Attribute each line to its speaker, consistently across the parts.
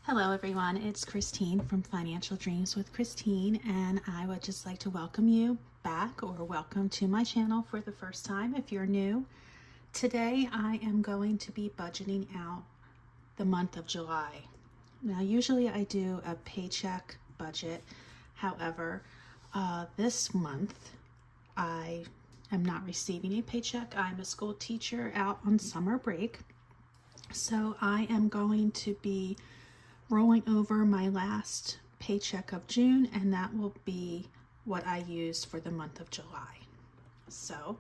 Speaker 1: Hello everyone, it's Christine from Financial Dreams with Christine, and I would just like to welcome you back, or welcome to my channel for the first time if you're new. Today I am going to be budgeting out the month of July. Now usually I do a paycheck budget, however this month I am not receiving a paycheck. I'm a school teacher out on summer break, so I am going to be rolling over my last paycheck of June, and that will be what I used for the month of July. So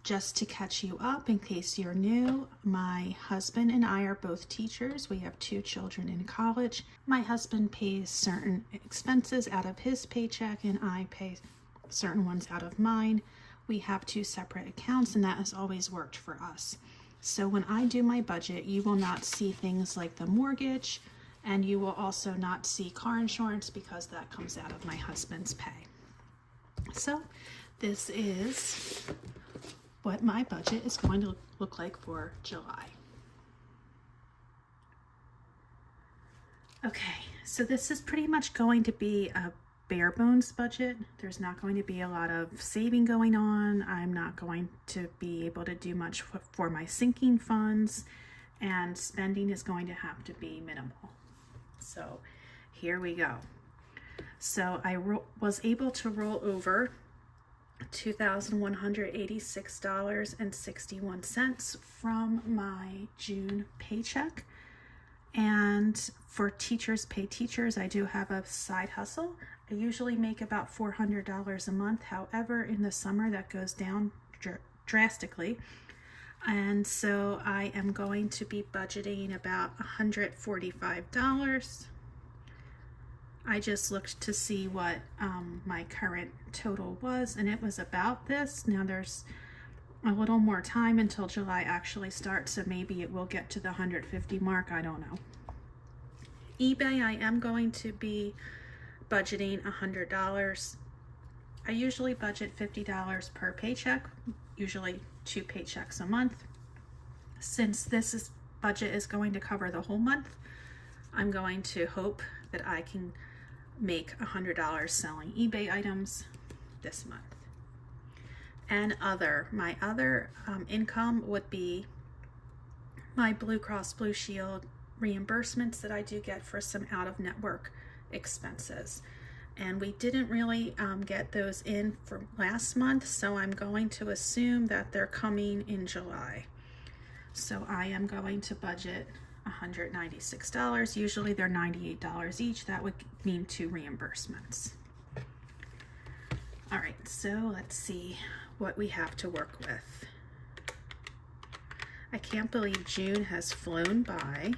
Speaker 1: just to catch you up in case you're new, my husband and I are both teachers. We have 2 children in college. My husband pays certain expenses out of his paycheck and I pay certain ones out of mine. We have 2 separate accounts, and that has always worked for us. So when I do my budget, you will not see things like the mortgage, and you will also not see car insurance because that comes out of my husband's pay. So this is what my budget is going to look like for July. Okay, so this is pretty much going to be a bare bones budget. There's not going to be a lot of saving going on. I'm not going to be able to do much for my sinking funds, and spending is going to have to be minimal. So here we go. So I was able to roll over $2,186.61 from my June paycheck. And for Teachers Pay Teachers, I do have a side hustle. I usually make about $400 a month. However, in the summer that goes down drastically. And so I am going to be budgeting about $145. I just looked to see what my current total was, and it was about this. Now there's a little more time until July actually starts, so maybe it will get to the 150 mark. I don't know. eBay, I am going to be budgeting $100. I usually budget $50 per paycheck, usually 2 paychecks a month. Since this budget is going to cover the whole month, I'm going to hope that I can make $100 selling eBay items this month. And my other income would be my Blue Cross Blue Shield reimbursements that I do get for some out-of-network expenses. And we didn't really get those in for last month, so I'm going to assume that they're coming in July. So I am going to budget $196. Usually they're $98 each. That would mean 2 reimbursements. All right, so let's see what we have to work with. I can't believe June has flown by.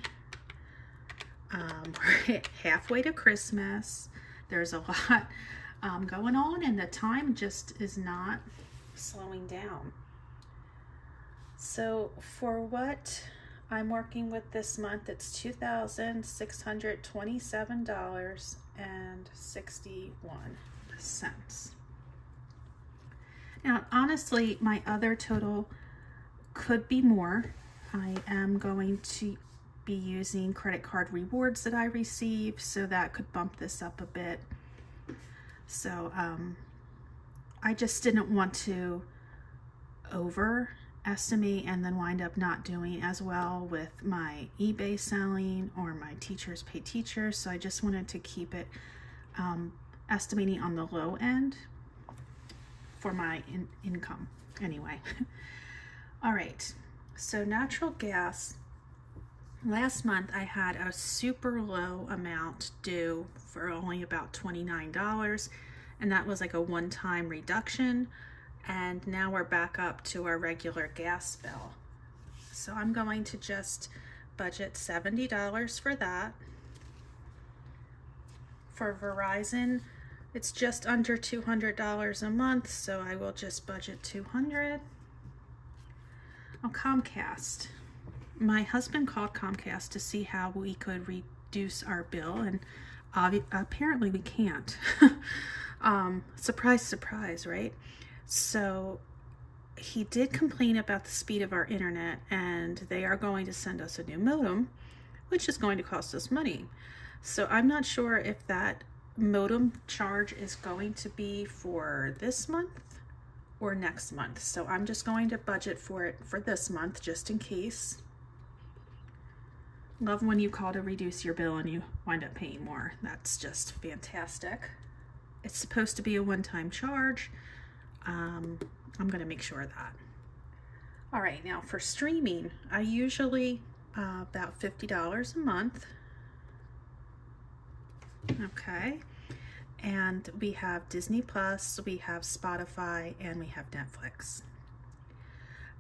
Speaker 1: We're halfway to Christmas. There's a lot going on, and the time just is not slowing down. So for what I'm working with this month, it's $2,627.61. Now, honestly, my other total could be more. I am going to be using credit card rewards that I receive, so that could bump this up a bit. So I just didn't want to overestimate and then wind up not doing as well with my eBay selling or my Teachers Pay Teachers. So I just wanted to keep it estimating on the low end for my income anyway. All right, so natural gas. Last month I had a super low amount due for only about $29, and that was like a one-time reduction, and now we're back up to our regular gas bill. So I'm going to just budget $70 for that. For Verizon, it's just under $200 a month, so I will just budget $200. On Comcast, my husband called Comcast to see how we could reduce our bill, and apparently we can't. Surprise, surprise, right? So he did complain about the speed of our internet, and they are going to send us a new modem. which is going to cost us money. So I'm not sure if that modem charge is going to be for this month or next month. So I'm just going to budget for it for this month just in case. Love when you call to reduce your bill and you wind up paying more. That's just fantastic. It's supposed to be a one-time charge. I'm going to make sure of that. All right, now for streaming, I usually about $50 a month. Okay, and we have Disney Plus, we have Spotify, and we have Netflix.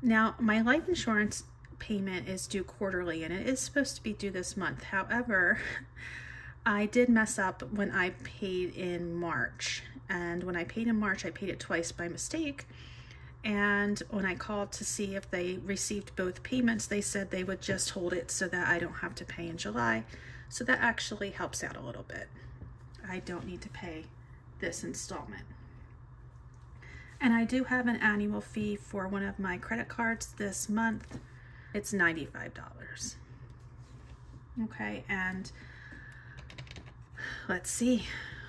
Speaker 1: Now, my life insurance payment is due quarterly, and it is supposed to be due this month. However, I did mess up when I paid in March, and when I paid in March, I paid it twice by mistake. And when I called to see if they received both payments, they said they would just hold it so that I don't have to pay in July. So that actually helps out a little bit. I don't need to pay this installment. And I do have an annual fee for one of my credit cards this month. It's $95. Okay, and let's see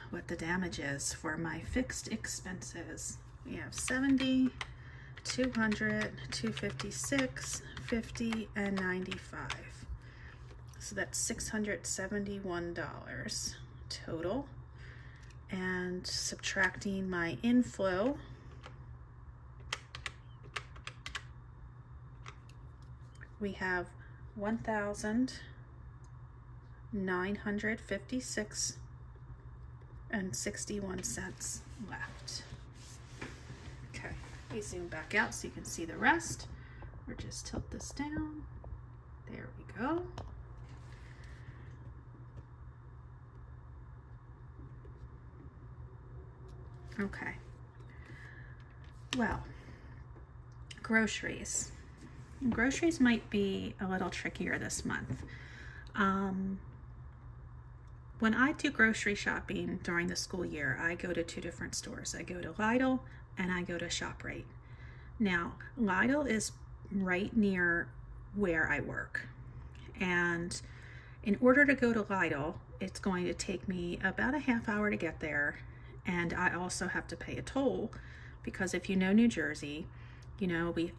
Speaker 1: what the damage is for my fixed expenses. We have 70, 200, 256, 50, and 95. So that's $671 total. And subtracting my inflow, we have $1,956.61 left. Okay, we zoom back out so you can see the rest, or just tilt this down. There we go. Okay, well, groceries. Groceries might be a little trickier this month. When I do grocery shopping during the school year, I go to two different stores. I go to Lidl and I go to ShopRite. Now, Lidl is right near where I work. And in order to go to Lidl, it's going to take me about a half hour to get there. And I also have to pay a toll because if you know New Jersey, you know, we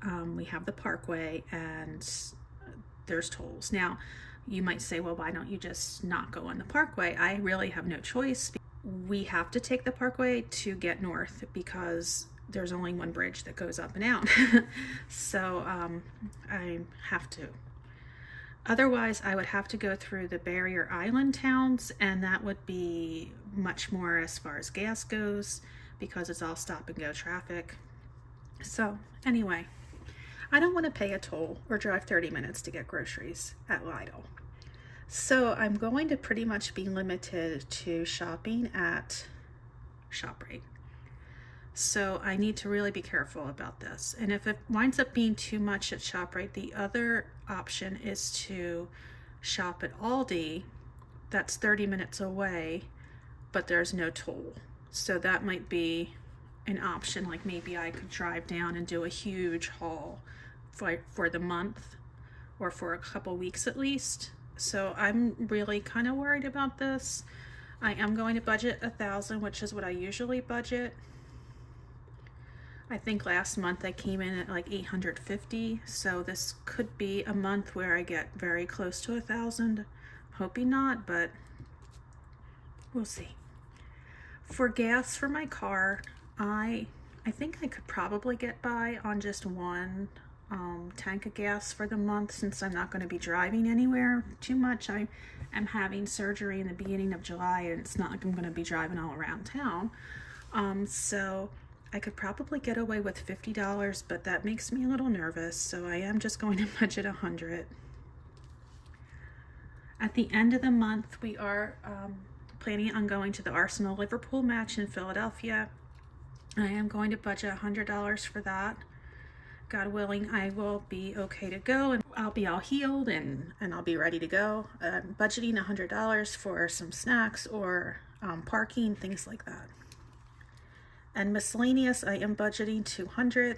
Speaker 1: have the Parkway and there's tolls. Now, you might say, well, why don't you just not go on the Parkway? I really have no choice. We have to take the Parkway to get north because there's only one bridge that goes up and out. So I have to. Otherwise, I would have to go through the barrier island towns, and that would be much more as far as gas goes because it's all stop and go traffic. So anyway, I don't want to pay a toll or drive 30 minutes to get groceries at Lidl. So I'm going to pretty much be limited to shopping at ShopRite. So I need to really be careful about this. And if it winds up being too much at ShopRite, the other option is to shop at Aldi. That's 30 minutes away, but there's no toll. So that might be an option. Like maybe I could drive down and do a huge haul for the month or for a couple weeks at least. So I'm really kind of worried about this. I am going to budget $1,000, which is what I usually budget. I think last month I came in at like $850, so this could be a month where I get very close to $1,000. Hoping not, but we'll see. For gas for my car, I think I could probably get by on just one tank of gas for the month since I'm not going to be driving anywhere too much. I am having surgery in the beginning of July, and it's not like I'm going to be driving all around town. So I could probably get away with $50, but that makes me a little nervous, so I am just going to budget $100. At the end of the month, we are planning on going to the Arsenal-Liverpool match in Philadelphia. I am going to budget $100 for that. God willing, I will be okay to go, and I'll be all healed, and I'll be ready to go. Budgeting $100 for some snacks or parking, things like that. And miscellaneous, I am budgeting $200.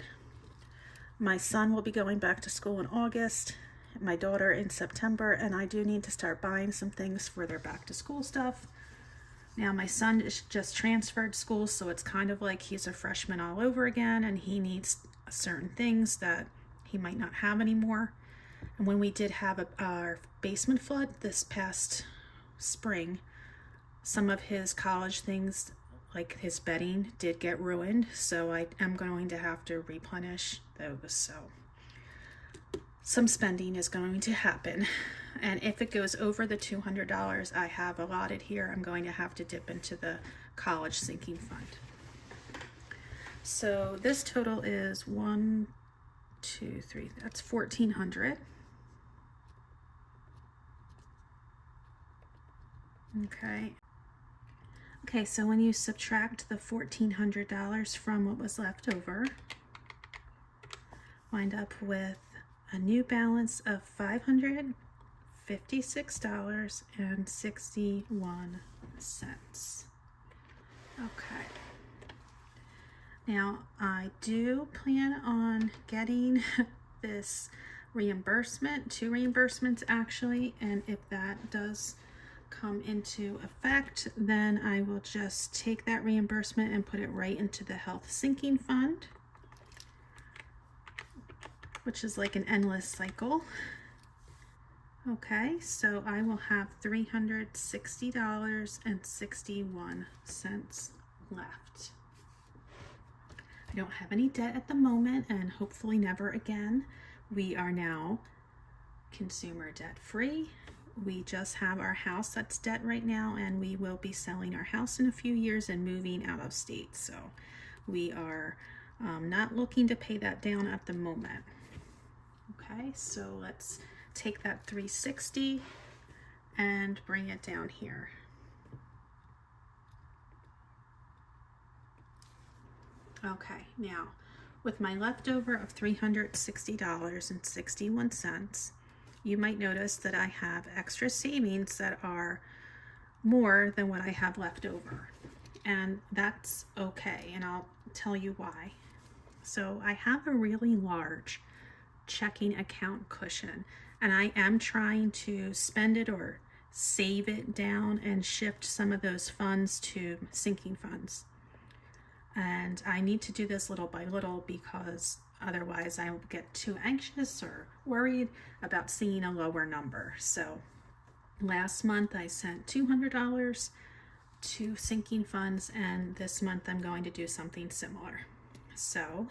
Speaker 1: My son will be going back to school in August, my daughter in September, and I do need to start buying some things for their back to school stuff. Now my son is just transferred schools, so it's kind of like he's a freshman all over again, and he needs certain things that he might not have anymore. And when we did have our basement flood this past spring, some of his college things, like his bedding, did get ruined, so I am going to have to replenish those. So some spending is going to happen, and if it goes over the $200 I have allotted here, I'm going to have to dip into the college sinking fund. So this total is that's $1,400. Okay, so when you subtract the $1,400 from what was left over, wind up with a new balance of $556.61. Okay. Now, I do plan on getting this reimbursement, 2 reimbursements actually, and if that does come into effect, then I will just take that reimbursement and put it right into the health sinking fund, which is like an endless cycle. Okay, so I will have $360.61 left. I don't have any debt at the moment, and hopefully never again. We are now consumer debt free. We just have our house that's debt right now, and we will be selling our house in a few years and moving out of state. So we are not looking to pay that down at the moment. Okay, so let's take that 360 and bring it down here. Okay, now with my leftover of $360.61, you might notice that I have extra savings that are more than what I have left over, and that's okay, and I'll tell you why. So I have a really large checking account cushion, and I am trying to spend it or save it down and shift some of those funds to sinking funds. And I need to do this little by little because otherwise I will get too anxious or worried about seeing a lower number. So last month I sent $200 to sinking funds, and this month I'm going to do something similar. So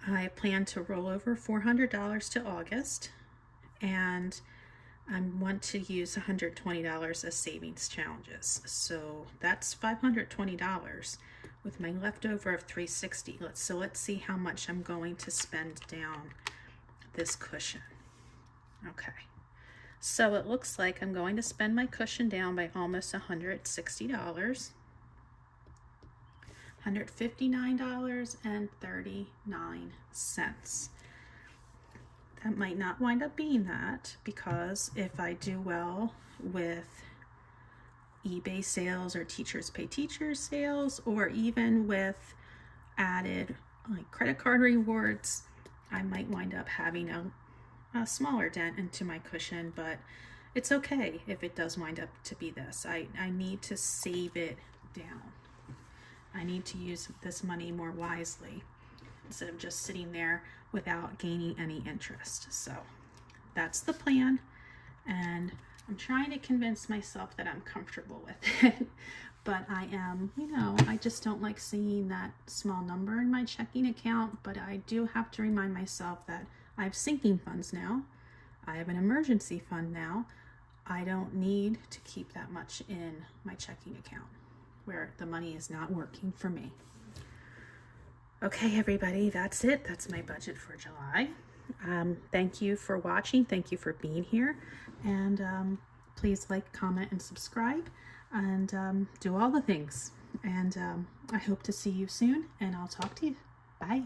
Speaker 1: I plan to roll over $400 to August, and I want to use $120 as savings challenges. So that's $520 with my leftover of $360. Let's see how much I'm going to spend down this cushion. Okay, so it looks like I'm going to spend my cushion down by almost $160. $159.39. That might not wind up being that, because if I do well with eBay sales or Teachers Pay Teachers sales, or even with added like credit card rewards, I might wind up having a smaller dent into my cushion, but it's okay if it does wind up to be this. I need to save it down. I need to use this money more wisely instead of just sitting there without gaining any interest. So that's the plan, and I'm trying to convince myself that I'm comfortable with it. But I am, I just don't like seeing that small number in my checking account. But I do have to remind myself that I have sinking funds now. I have an emergency fund now. I don't need to keep that much in my checking account where the money is not working for me. Okay, everybody, that's it. That's my budget for July. Thank you for watching. Thank you for being here. And please like, comment, and subscribe, and do all the things. And I hope to see you soon, and I'll talk to you. Bye.